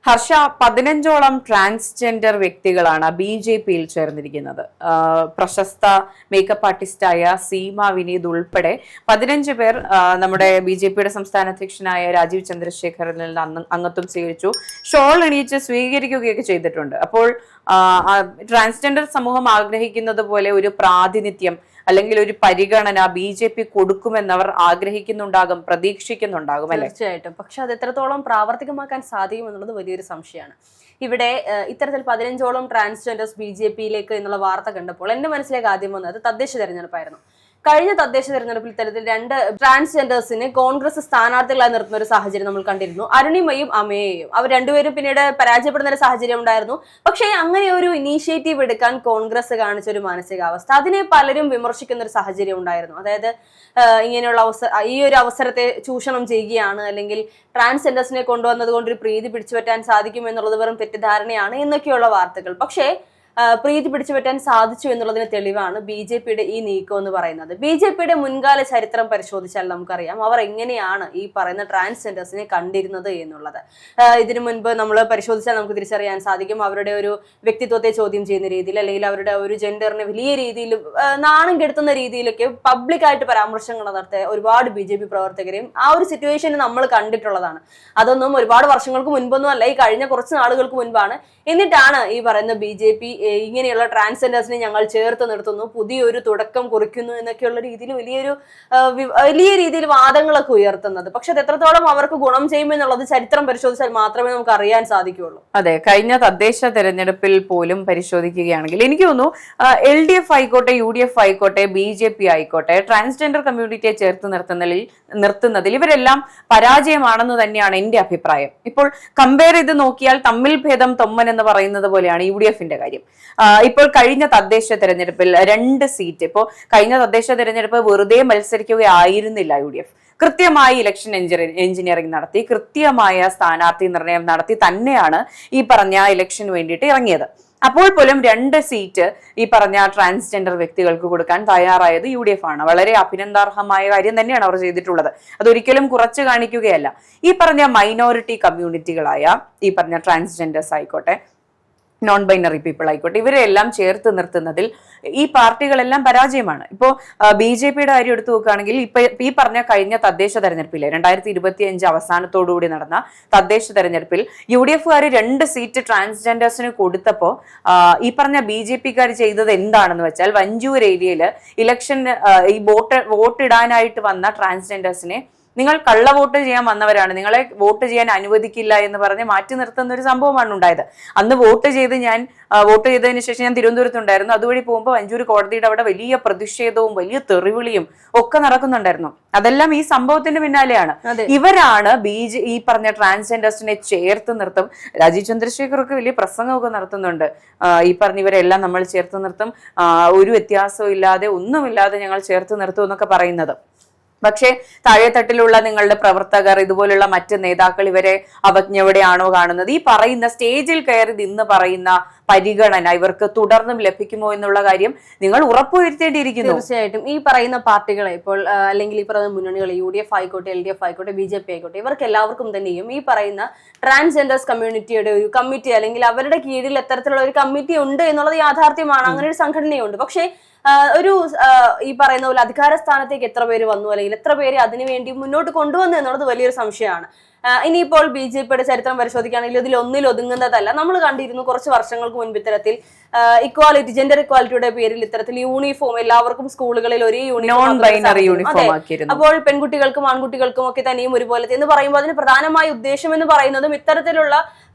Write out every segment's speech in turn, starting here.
Harsh, 15ഓളം transgender വ്യക്തികളാണ് BJP-യിൽ ചേർന്നിരിക്കുന്നത്. പ്രശസ്ത makeup ആർട്ടിസ്റ്റായ Seema Vineeth ഉൾപ്പെടെ 15 പേർ നമ്മുടെ BJP-യുടെ സംസ്ഥാന അധ്യക്ഷനായ രാജീവ് ചന്ദ്രശേഖറിൽ നിന്ന് അംഗത്വം സ്വീകരിച്ചു. ഷോൾ എണീച്ച് സ്വീകരിക്കുകയൊക്കെ ചെയ്തിട്ടുണ്ട്. അപ്പോൾ ട്രാൻസ്ജെൻഡർ സമൂഹം ആഗ്രഹിക്കുന്നത് പോലെ ഒരു പ്രാതിനിധ്യം അല്ലെങ്കിൽ ഒരു പരിഗണന BJP കൊടുക്കുമെന്നവർ ആഗ്രഹിക്കുന്നുണ്ടാകും, പ്രതീക്ഷിക്കുന്നുണ്ടാകും അല്ലെ? തീർച്ചയായിട്ടും. പക്ഷെ അത് എത്രത്തോളം പ്രാവർത്തികമാക്കാൻ സാധിക്കും എന്നുള്ളത് വലിയൊരു സംശയമാണ്. ഇവിടെ ഇത്തരത്തിൽ 15ഓളം ട്രാൻസ്ജെൻഡേഴ്സ് BJP-യിലേക്ക് എന്നുള്ള വാർത്ത കണ്ടപ്പോൾ എന്റെ മനസ്സിലേക്ക് ആദ്യം വന്നത് തദ്ദേശ തെരഞ്ഞെടുപ്പായിരുന്നു. കഴിഞ്ഞ തദ്ദേശ തെരഞ്ഞെടുപ്പിൽ ഇത്തരത്തിൽ 2 ട്രാൻസ്ജെൻഡേഴ്സിനെ കോൺഗ്രസ് സ്ഥാനാർത്ഥികളായി നിർത്തുന്ന ഒരു സാഹചര്യം നമ്മൾ കണ്ടിരുന്നു. അരുണിമയും അമയയും അവർ രണ്ടുപേരും പിന്നീട് പരാജയപ്പെടുന്ന ഒരു സാഹചര്യം ഉണ്ടായിരുന്നു. പക്ഷേ അങ്ങനെ ഒരു ഇനീഷ്യേറ്റീവ് എടുക്കാൻ കോൺഗ്രസ് കാണിച്ച ഒരു മാനസികാവസ്ഥ, അതിനെ പലരും വിമർശിക്കുന്ന ഒരു സാഹചര്യം ഉണ്ടായിരുന്നു. അതായത് ഇങ്ങനെയുള്ള ഈ ഒരു അവസരത്തെ ചൂഷണം ചെയ്യുകയാണ്, അല്ലെങ്കിൽ ട്രാൻസ്ജെൻഡേഴ്സിനെ കൊണ്ടുവന്നത് കൊണ്ട് ഒരു പ്രീതി പിടിച്ചുപറ്റാൻ സാധിക്കും എന്നുള്ളത് വെറും തെറ്റിദ്ധാരണയാണ് എന്നൊക്കെയുള്ള വാർത്തകൾ. പക്ഷേ പ്രീതി പിടിച്ചുപറ്റാൻ സാധിച്ചു എന്നുള്ളതിന് തെളിവാണ് BJP-യുടെ ഈ നീക്കം എന്ന് പറയുന്നത്. BJP-യുടെ മുൻകാല ചരിത്രം പരിശോധിച്ചാൽ നമുക്കറിയാം അവർ എങ്ങനെയാണ് ഈ പറയുന്ന ട്രാൻസ്ജെൻഡേഴ്സിനെ കണ്ടിരുന്നത് എന്നുള്ളത്. ഇതിനു മുൻപ് നമ്മൾ പരിശോധിച്ചാൽ നമുക്ക് തിരിച്ചറിയാൻ സാധിക്കും. അവരുടെ ഒരു വ്യക്തിത്വത്തെ ചോദ്യം ചെയ്യുന്ന രീതിയിൽ, അല്ലെങ്കിൽ അവരുടെ ഒരു ജെൻഡറിനെ വലിയ രീതിയിൽ നാണം കെടുത്തുന്ന രീതിയിലൊക്കെ പബ്ലിക്കായിട്ട് പരാമർശങ്ങൾ നടത്തിയ ഒരുപാട് BJP പ്രവർത്തകരെയും ആ ഒരു സിറ്റുവേഷന് നമ്മൾ കണ്ടിട്ടുള്ളതാണ്. അതൊന്നും ഒരുപാട് വർഷങ്ങൾക്ക് മുൻപൊന്നും അല്ല, ഈ കഴിഞ്ഞ കുറച്ച് നാളുകൾക്ക് മുൻപാണ്. എന്നിട്ടാണ് ഈ പറയുന്ന BJP ഇങ്ങനെയുള്ള ട്രാൻസ്ജെൻഡേഴ്സിനെ ഞങ്ങൾ ചേർത്ത് നിർത്തുന്നു, പുതിയൊരു തുടക്കം കുറിക്കുന്നു എന്നൊക്കെയുള്ള രീതിയിൽ വലിയ രീതിയിൽ വാദങ്ങളൊക്കെ ഉയർത്തുന്നത്. പക്ഷെ അത് എത്രത്തോളം അവർക്ക് ഗുണം ചെയ്യുമെന്നുള്ളത് ചരിത്രം പരിശോധിച്ചാൽ മാത്രമേ നമുക്ക് അറിയാൻ സാധിക്കുകയുള്ളൂ. അതെ, കഴിഞ്ഞ തദ്ദേശ തെരഞ്ഞെടുപ്പിൽ പോലും പരിശോധിക്കുകയാണെങ്കിൽ എനിക്ക് തോന്നുന്നു LDF ആയിക്കോട്ടെ, UDF ആയിക്കോട്ടെ, BJP ആയിക്കോട്ടെ, ട്രാൻസ്ജെൻഡർ കമ്മ്യൂണിറ്റിയെ ചേർത്ത് നിർത്തുന്നതിൽ ഇവരെല്ലാം പരാജയമാണെന്ന് തന്നെയാണ് എന്റെ അഭിപ്രായം. ഇപ്പോൾ കമ്പയർ ചെയ്ത് നോക്കിയാൽ തമ്മിൽ ഭേദം തൊമ്മൻ എന്ന് പറയുന്നത് പോലെയാണ് UDF-ന്റെ കാര്യം. ഇപ്പോൾ കഴിഞ്ഞ തദ്ദേശ തെരഞ്ഞെടുപ്പിൽ 2 സീറ്റ്, ഇപ്പോൾ കഴിഞ്ഞ തദ്ദേശ തെരഞ്ഞെടുപ്പ് വെറുതെ മത്സരിക്കുകയായിരുന്നില്ല UDF. കൃത്യമായി ഇലക്ഷൻ എഞ്ചിനീയറിംഗ് നടത്തി, കൃത്യമായ സ്ഥാനാർത്ഥി നിർണയം നടത്തി തന്നെയാണ് ഈ പറഞ്ഞ ഇലക്ഷന് വേണ്ടിയിട്ട് ഇറങ്ങിയത്. അപ്പോൾ പോലും 2 സീറ്റ് ഈ പറഞ്ഞ ട്രാൻസ്ജെൻഡർ വ്യക്തികൾക്ക് കൊടുക്കാൻ തയ്യാറായത് UDF ആണ്. വളരെ അഭിനന്ദാർഹമായ കാര്യം തന്നെയാണ് അവർ ചെയ്തിട്ടുള്ളത്. അതൊരിക്കലും കുറച്ച് കാണിക്കുകയല്ല. ഈ പറഞ്ഞ മൈനോറിറ്റി കമ്മ്യൂണിറ്റികളായ ഈ പറഞ്ഞ ട്രാൻസ്ജെൻഡേഴ്സ് ആയിക്കോട്ടെ, നോൺ ബൈനറി പീപ്പിൾ ആയിക്കോട്ടെ, ഇവരെല്ലാം ചേർത്ത് നിർത്തുന്നതിൽ ഈ പാർട്ടികളെല്ലാം പരാജയമാണ്. ഇപ്പോൾ BJP-യുടെ കാര്യം എടുത്തു നോക്കുകയാണെങ്കിൽ ഈ പറഞ്ഞ കഴിഞ്ഞ തദ്ദേശ തെരഞ്ഞെടുപ്പിലെ 2025 അവസാനത്തോടുകൂടി നടന്ന തദ്ദേശ തെരഞ്ഞെടുപ്പിൽ UDF-കാർ 2 സീറ്റ് ട്രാൻസ്ജെൻഡേഴ്സിന് കൊടുത്തപ്പോൾ ഈ പറഞ്ഞ BJP-കാർ ചെയ്തത് എന്താണെന്ന് വെച്ചാൽ, വഞ്ചൂർ ഏരിയയിൽ ഇലക്ഷൻ ഈ വോട്ടിടാനായിട്ട് വന്ന ട്രാൻസ്ജെൻഡേഴ്സിനെ നിങ്ങൾ കള്ള വോട്ട് ചെയ്യാൻ വന്നവരാണ്, നിങ്ങളെ വോട്ട് ചെയ്യാൻ അനുവദിക്കില്ല എന്ന് പറഞ്ഞ് മാറ്റി നിർത്തുന്ന ഒരു സംഭവമാണ് ഉണ്ടായത്. അന്ന് വോട്ട് ചെയ്തതിന് ശേഷം ഞാൻ തിരുവനന്തപുരത്തുണ്ടായിരുന്നു. അതുവഴി പോകുമ്പോൾ വഞ്ചൂർ കോടതിയുടെ അവിടെ വലിയ പ്രതിഷേധവും വലിയ തെറിവിളിയും ഒക്കെ നടക്കുന്നുണ്ടായിരുന്നു. അതെല്ലാം ഈ സംഭവത്തിന് പിന്നാലെയാണ്. ഇവരാണ് ഈ പറഞ്ഞ ട്രാൻസ്ജെൻഡേഴ്സിനെ ചേർത്ത് നിർത്തും. രാജീവ് ചന്ദ്രശേഖറൊക്കെ വലിയ പ്രസംഗമൊക്കെ നടത്തുന്നുണ്ട്. ഈ പറഞ്ഞ ഇവരെല്ലാം നമ്മൾ ചേർത്ത് നിർത്തും, ഒരു വ്യത്യാസവും ഇല്ലാതെ ഒന്നുമില്ലാതെ ഞങ്ങൾ ചേർത്ത് നിർത്തും എന്നൊക്കെ പറയുന്നത്. പക്ഷേ താഴെത്തട്ടിലുള്ള നിങ്ങളുടെ പ്രവർത്തകർ, ഇതുപോലുള്ള മറ്റ് നേതാക്കൾ ഇവരെ അവജ്ഞയോടെയാണോ കാണുന്നത്? ഈ പറയുന്ന സ്റ്റേജിൽ കയറി നിന്ന് പറയുന്ന പരിഗണന ഇവർക്ക് തുടർന്നും ലഭിക്കുമോ എന്നുള്ള കാര്യം നിങ്ങൾ ഉറപ്പുവരുത്തേണ്ടിയിരിക്കുന്നു. തീർച്ചയായിട്ടും ഈ പറയുന്ന പാർട്ടികളെ ഇപ്പോൾ, അല്ലെങ്കിൽ ഈ പറയുന്ന മുന്നണികൾ, UDF ആയിക്കോട്ടെ, LDF ആയിക്കോട്ടെ, BJP ആയിക്കോട്ടെ, ഇവർക്ക് എല്ലാവർക്കും തന്നെയും ഈ പറയുന്ന ട്രാൻസ്ജെൻഡേഴ്സ് കമ്മ്യൂണിറ്റിയുടെ ഒരു കമ്മിറ്റി, അല്ലെങ്കിൽ അവരുടെ കീഴിൽ എത്തരത്തിലുള്ള ഒരു കമ്മിറ്റി ഉണ്ട് എന്നുള്ളത് യാഥാർത്ഥ്യമാണ്. അങ്ങനെ ഒരു സംഘടനയുണ്ട്. പക്ഷേ ഈ പറയുന്ന പോലെ അധികാര സ്ഥാനത്തേക്ക് എത്ര പേര് വന്നു, അല്ലെങ്കിൽ എത്ര പേര് അതിനുവേണ്ടി മുന്നോട്ട് കൊണ്ടുവന്നു എന്നുള്ളത് വലിയൊരു സംശയമാണ്. ഇനിയിപ്പോൾ BJP-യുടെ ചരിത്രം പരിശോധിക്കുകയാണെങ്കിൽ ഇതിൽ ഒന്നിൽ ഒതുങ്ങുന്നതല്ല. നമ്മൾ കണ്ടിരുന്നു കുറച്ച് വർഷങ്ങൾക്ക് മുൻപ് ഇത്തരത്തിൽ ഇക്വാലിറ്റി, ജെൻഡർ ഇക്വാലിറ്റിയുടെ പേരിൽ ഇത്തരത്തിൽ യൂണിഫോം എല്ലാവർക്കും സ്കൂളുകളിൽ ഒരേ യൂണിഫോം. അപ്പോൾ പെൺകുട്ടികൾക്കും ആൺകുട്ടികൾക്കും ഒക്കെ തന്നെയും ഒരുപോലെ എന്ന് പറയുമ്പോൾ അതിന് പ്രധാനമായ ഉദ്ദേശം എന്ന് പറയുന്നതും ഇത്തരത്തിലുള്ള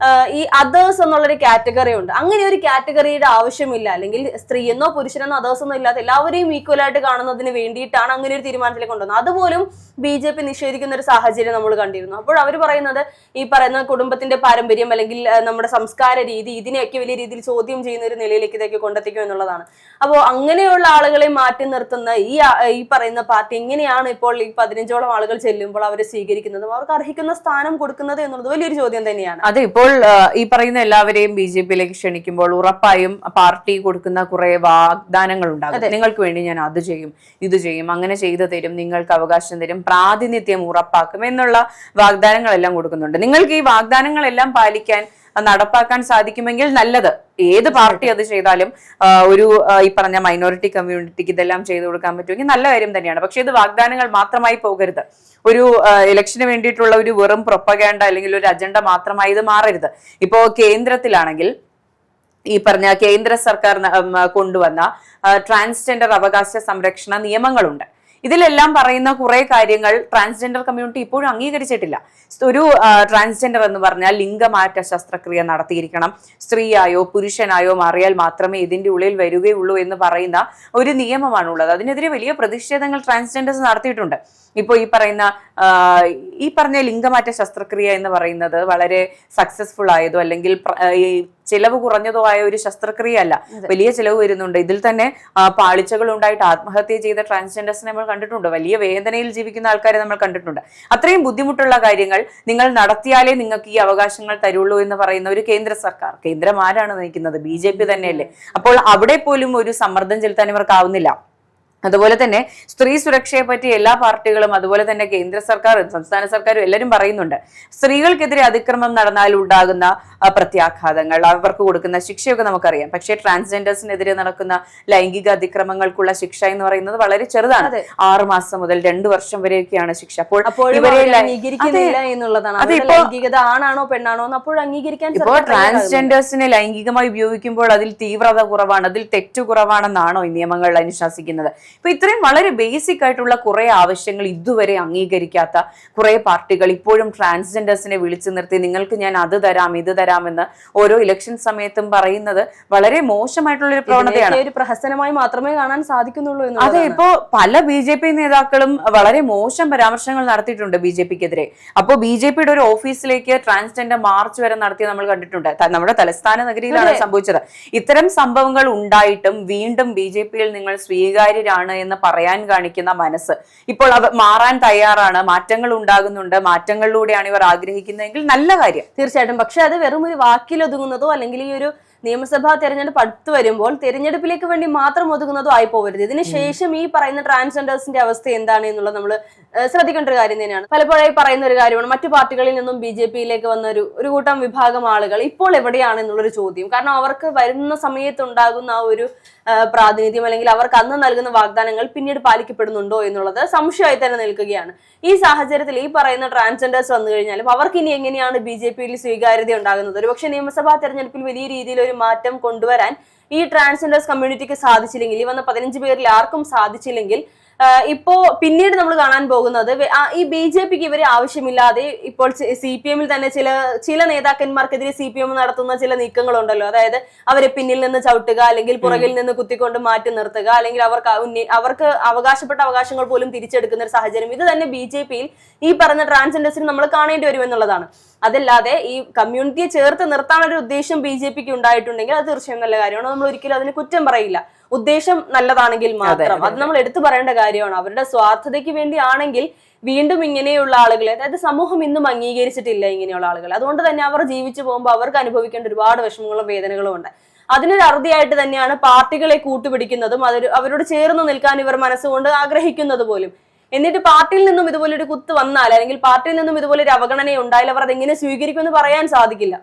ഈ അതേഴ്സ് എന്നുള്ളൊരു കാറ്റഗറി ഉണ്ട്. അങ്ങനെ ഒരു കാറ്റഗറിയുടെ ആവശ്യമില്ല, അല്ലെങ്കിൽ സ്ത്രീയെന്നോ പുരുഷനെന്നോ അതേഴ്സ് ഒന്നും ഇല്ലാതെ എല്ലാവരെയും ഈക്വൽ ആയിട്ട് കാണുന്നതിന് വേണ്ടിയിട്ടാണ് അങ്ങനെ ഒരു തീരുമാനത്തിലേക്ക് കൊണ്ടുവന്നത്. അതുപോലും BJP നിഷേധിക്കുന്ന ഒരു സാഹചര്യം നമ്മൾ കണ്ടിരുന്നു. അപ്പോൾ അവർ പറയുന്നത് ഈ പറയുന്ന കുടുംബത്തിന്റെ പാരമ്പര്യം, അല്ലെങ്കിൽ നമ്മുടെ സംസ്കാര രീതി, ഇതിനെയൊക്കെ വലിയ രീതിയിൽ ചോദ്യം ചെയ്യുന്ന ഒരു നിലയിലേക്ക് ഇതൊക്കെ കൊണ്ടെത്തിക്കും എന്നുള്ളതാണ്. അപ്പോൾ അങ്ങനെയുള്ള ആളുകളെ മാറ്റി നിർത്തുന്ന ഈ പറയുന്ന പാർട്ടി എങ്ങനെയാണ് ഇപ്പോൾ ഈ 15ഓളം ആളുകൾ ചെല്ലുമ്പോൾ അവരെ സ്വീകരിക്കുന്നതും അവർക്ക് അർഹിക്കുന്ന സ്ഥാനം കൊടുക്കുന്നത് എന്നുള്ളത് വലിയൊരു ചോദ്യം തന്നെയാണ്. അതെ, ഇപ്പോൾ ഈ പറയുന്ന എല്ലാവരെയും BJP-യിലേക്ക് ക്ഷണിക്കുമ്പോൾ ഉറപ്പായും പാർട്ടി കൊടുക്കുന്ന കുറെ വാഗ്ദാനങ്ങൾ ഉണ്ടാകും. നിങ്ങൾക്ക് വേണ്ടി ഞാൻ അത് ചെയ്യും, ഇത് ചെയ്യും, അങ്ങനെ ചെയ്തു തരും, നിങ്ങൾക്ക് അവകാശം തരും, പ്രാതിനിധ്യം ഉറപ്പാക്കും എന്നുള്ള വാഗ്ദാനങ്ങളെല്ലാം കൊടുക്കുന്നുണ്ട്. നിങ്ങൾക്ക് ഈ വാഗ്ദാനങ്ങളെല്ലാം പാലിക്കാൻ നടപ്പാക്കാൻ സാധിക്കുമെങ്കിൽ നല്ലത്. ഏത് പാർട്ടി അത് ചെയ്താലും ഈ പറഞ്ഞ മൈനോറിറ്റി കമ്മ്യൂണിറ്റിക്ക് ഇതെല്ലാം ചെയ്തു കൊടുക്കാൻ പറ്റുമെങ്കിൽ നല്ല കാര്യം തന്നെയാണ്. പക്ഷെ ഇത് വാഗ്ദാനങ്ങൾ മാത്രമായി പോകരുത്. ഒരു ഇലക്ഷന് വേണ്ടിയിട്ടുള്ള ഒരു വെറും പ്രൊപ്പഗാൻഡ അല്ലെങ്കിൽ ഒരു അജണ്ട മാത്രമായി ഇത് മാറരുത്. ഇപ്പോ കേന്ദ്രത്തിലാണെങ്കിൽ ഈ പറഞ്ഞ കേന്ദ്ര സർക്കാർ കൊണ്ടുവന്ന ട്രാൻസ്ജെൻഡർ അവകാശ സംരക്ഷണ നിയമങ്ങളുണ്ട്. ഇതിലെല്ലാം പറയുന്ന കുറെ കാര്യങ്ങൾ ട്രാൻസ്ജെൻഡർ കമ്മ്യൂണിറ്റി ഇപ്പോഴും അംഗീകരിച്ചിട്ടില്ല. ഒരു ട്രാൻസ്ജെൻഡർ എന്ന് പറഞ്ഞാൽ ലിംഗമാറ്റ ശസ്ത്രക്രിയ നടത്തിയിരിക്കണം, സ്ത്രീയായോ പുരുഷനായോ മാറിയാൽ മാത്രമേ ഇതിന്റെ ഉള്ളിൽ വരികയുള്ളൂ എന്ന് പറയുന്ന ഒരു നിയമമാണുള്ളത്. അതിനെതിരെ വലിയ പ്രതിഷേധങ്ങൾ ട്രാൻസ്ജെൻഡേഴ്സ് നടത്തിയിട്ടുണ്ട്. ഇപ്പൊ ഈ പറഞ്ഞ ലിംഗമാറ്റ ശസ്ത്രക്രിയ എന്ന് പറയുന്നത് വളരെ സക്സസ്ഫുൾ ആയതോ അല്ലെങ്കിൽ ഈ ചിലവ് കുറഞ്ഞതോ ആയ ഒരു ശസ്ത്രക്രിയ അല്ല, വലിയ ചിലവ് വരുന്നുണ്ട്. ഇതിൽ തന്നെ പാളിച്ചകൾ ഉണ്ടായിട്ട് ആത്മഹത്യ ചെയ്ത ട്രാൻസ്ജെൻഡേഴ്സിനെ നമ്മൾ കണ്ടിട്ടുണ്ട്. വലിയ വേദനയിൽ ജീവിക്കുന്ന ആൾക്കാരെ നമ്മൾ കണ്ടിട്ടുണ്ട്. അത്രയും ബുദ്ധിമുട്ടുള്ള കാര്യങ്ങൾ നിങ്ങൾ നടത്തിയാലേ നിങ്ങൾക്ക് ഈ അവകാശങ്ങൾ തരുള്ളൂ എന്ന് പറയുന്ന ഒരു കേന്ദ്ര സർക്കാർ, കേന്ദ്രം ആരാണ് നയിക്കുന്നത്? BJP തന്നെയല്ലേ. അപ്പോൾ അവിടെ പോലും ഒരു സമ്മർദ്ദം ചെലുത്താൻ ഇവർക്കാവുന്നില്ല. അതുപോലെ തന്നെ സ്ത്രീ സുരക്ഷയെ പറ്റി എല്ലാ പാർട്ടികളും അതുപോലെ തന്നെ കേന്ദ്ര സർക്കാരും സംസ്ഥാന സർക്കാരും എല്ലാവരും പറയുന്നുണ്ട്. സ്ത്രീകൾക്കെതിരെ അതിക്രമം നടന്നാൽ ഉണ്ടാകുന്ന പ്രത്യാഘാതങ്ങൾ, അവർക്ക് കൊടുക്കുന്ന ശിക്ഷയൊക്കെ നമുക്കറിയാം. പക്ഷേ ട്രാൻസ്ജെൻഡേഴ്സിനെതിരെ നടക്കുന്ന ലൈംഗിക അതിക്രമങ്ങൾക്ക് ശിക്ഷ എന്ന് പറയുന്നത് വളരെ ചെറുതാണ്. 6 മാസം മുതൽ 2 വർഷം വരെയൊക്കെയാണ് ശിക്ഷ. അപ്പോൾ ഇവരെ ആണാണോ പെണ്ണാണോ അപ്പോൾ അംഗീകരിക്കാൻ ഇപ്പോൾ ട്രാൻസ്ജെൻഡേഴ്സിനെ ലൈംഗികമായി ഉപയോഗിക്കുമ്പോൾ അതിൽ തീവ്രത കുറവാണ്, അതിൽ തെറ്റു കുറവാണെന്നാണോ ഈ നിയമങ്ങൾ അനുശാസിക്കുന്നത്? ഇപ്പൊ ഇത്രയും വളരെ ബേസിക് ആയിട്ടുള്ള കുറെ ആവശ്യങ്ങൾ ഇതുവരെ അംഗീകരിക്കാത്ത കുറെ പാർട്ടികൾ ഇപ്പോഴും ട്രാൻസ്ജെൻഡേഴ്സിനെ വിളിച്ചു നിർത്തി നിങ്ങൾക്ക് ഞാൻ അത് തരാം ഇത് തരാമെന്ന് ഓരോ ഇലക്ഷൻ സമയത്തും പറയുന്നത് വളരെ മോശമായിട്ടുള്ള ഒരു പ്രവണതയാണ്. ഒരു പ്രഹസനമായി മാത്രമേ കാണാൻ സാധിക്കുന്നുള്ളൂ. അതെ, ഇപ്പോ പല BJP നേതാക്കളും വളരെ മോശം പരാമർശങ്ങൾ നടത്തിയിട്ടുണ്ട് BJPക്കെതിരെ. അപ്പോൾ BJPയുടെ ഒരു ഓഫീസിലേക്ക് ട്രാൻസ്ജെൻഡർ മാർച്ച് വരെ നടത്തി നമ്മൾ കണ്ടിട്ടുണ്ട്. നമ്മുടെ തലസ്ഥാന നഗരിയിലാണ് സംഭവിച്ചത്. ഇത്തരം സംഭവങ്ങൾ ഉണ്ടായിട്ടും വീണ്ടും BJPയിൽ നിങ്ങൾ സ്വീകാര്യരാണ് എന്ന് പറയാൻ കാണിക്കുന്ന മനസ്സ്, ഇപ്പോൾ മാറാൻ തയ്യാറാണ്, മാറ്റങ്ങൾ ഉണ്ടാകുന്നുണ്ട്, മാറ്റങ്ങളിലൂടെയാണ് ഇവർ ആഗ്രഹിക്കുന്നതെങ്കിൽ നല്ല കാര്യം തീർച്ചയായിട്ടും. പക്ഷെ അത് വെറും ഒരു വാക്കിൽ ഒതുങ്ങുന്നതോ അല്ലെങ്കിൽ ഈ ഒരു നിയമസഭാ തെരഞ്ഞെടുപ്പ് അടുത്ത് വരുമ്പോൾ തെരഞ്ഞെടുപ്പിലേക്ക് വേണ്ടി മാത്രം ഒതുങ്ങുന്നതോ ആയി പോകരുത്. ഇതിനുശേഷം ഈ പറയുന്ന ട്രാൻസ്ജെൻഡേഴ്സിന്റെ അവസ്ഥ എന്താണ് എന്നുള്ളത് നമ്മൾ ശ്രദ്ധിക്കേണ്ട ഒരു കാര്യം തന്നെയാണ്. പലപ്പോഴായി പറയുന്ന ഒരു കാര്യമാണ്, മറ്റു പാർട്ടികളിൽ നിന്നും BJPയിലേക്ക് വന്ന ഒരു കൂട്ടം വിഭാഗം ആളുകൾ ഇപ്പോൾ എവിടെയാണ് എന്നുള്ളൊരു ചോദ്യം. കാരണം അവർക്ക് വരുന്ന സമയത്തുണ്ടാകുന്ന ആ ഒരു പ്രാതിനിധ്യം അല്ലെങ്കിൽ അവർക്ക് അന്ന് നൽകുന്ന വാഗ്ദാനങ്ങൾ പിന്നീട് പാലിക്കപ്പെടുന്നുണ്ടോ എന്നുള്ളത് സംശയമായി തന്നെ നിൽക്കുകയാണ്. ഈ സാഹചര്യത്തിൽ ഈ പറയുന്ന ട്രാൻസ്ജെൻഡേഴ്സ് വന്നു കഴിഞ്ഞാലും അവർക്ക് ഇനി എങ്ങനെയാണ് BJPയിൽ സ്വീകാര്യത ഉണ്ടാകുന്നത്? ഒരുപക്ഷെ നിയമസഭാ തെരഞ്ഞെടുപ്പിൽ വലിയ രീതിയിൽ ഒരു മാറ്റം കൊണ്ടുവരാൻ ഈ ട്രാൻസ്ജെൻഡേഴ്സ് കമ്മ്യൂണിറ്റിക്ക് സാധിച്ചില്ലെങ്കിൽ, ഈ വന്ന 15 പേരിൽ ആർക്കും സാധിച്ചില്ലെങ്കിൽ, ഇപ്പോ പിന്നീട് നമ്മൾ കാണാൻ പോകുന്നത് ഈ BJPക്ക് ഇവരെ ആവശ്യമില്ലാതെ ഇപ്പോൾ CPM തന്നെ ചില നേതാക്കന്മാർക്കെതിരെ CPM നടത്തുന്ന ചില നീക്കങ്ങളുണ്ടല്ലോ. അതായത് അവരെ പിന്നിൽ നിന്ന് ചവിട്ടുക, അല്ലെങ്കിൽ പുറകിൽ നിന്ന് കുത്തിക്കൊണ്ട് മാറ്റി നിർത്തുക, അല്ലെങ്കിൽ അവർക്ക് അവകാശപ്പെട്ട അവകാശങ്ങൾ പോലും തിരിച്ചെടുക്കുന്ന ഒരു സാഹചര്യം. ഇത് തന്നെ BJPയിൽ ഈ പറഞ്ഞ ട്രാൻസ്ജെൻഡേഴ്സിന് നമ്മൾ കാണേണ്ടി വരുമെന്നുള്ളതാണ്. അതല്ലാതെ ഈ കമ്മ്യൂണിറ്റിയെ ചേർത്ത് നിർത്താനൊരു ഉദ്ദേശം BJPക്ക് ഉണ്ടായിട്ടുണ്ടെങ്കിൽ അത് തീർച്ചയായും നല്ല കാര്യമാണ്. നമ്മൾ ഒരിക്കലും അതിന് കുറ്റം പറയില്ല. ഉദ്ദേശം നല്ലതാണെങ്കിൽ മാത്രം അത് നമ്മൾ എടുത്തു പറയേണ്ട കാര്യമാണ്. അവരുടെ സ്വാർത്ഥതയ്ക്ക് വേണ്ടിയാണെങ്കിൽ വീണ്ടും ഇങ്ങനെയുള്ള ആളുകളെ, അതായത് സമൂഹം ഇന്നും അംഗീകരിച്ചിട്ടില്ല ഇങ്ങനെയുള്ള ആളുകൾ. അതുകൊണ്ട് തന്നെ അവർ ജീവിച്ചു പോകുമ്പോൾ അവർക്ക് അനുഭവിക്കേണ്ട ഒരുപാട് വിഷമങ്ങളും വേദനകളും ഉണ്ട്. അതിനൊരു അറുതിയായിട്ട് തന്നെയാണ് പാർട്ടികളെ കൂട്ടുപിടിക്കുന്നതും അവരോട് ചേർന്ന് നിൽക്കാൻ ഇവർ മനസ്സുകൊണ്ട് ആഗ്രഹിക്കുന്നത് പോലും. എന്നിട്ട് പാർട്ടിയിൽ നിന്നും ഇതുപോലൊരു കുത്ത് വന്നാൽ അല്ലെങ്കിൽ പാർട്ടിയിൽ നിന്നും ഇതുപോലൊരു അവഗണന ഉണ്ടായാൽ അവർ അതെങ്ങനെ സ്വീകരിക്കുമെന്ന് പറയാൻ സാധിക്കില്ല.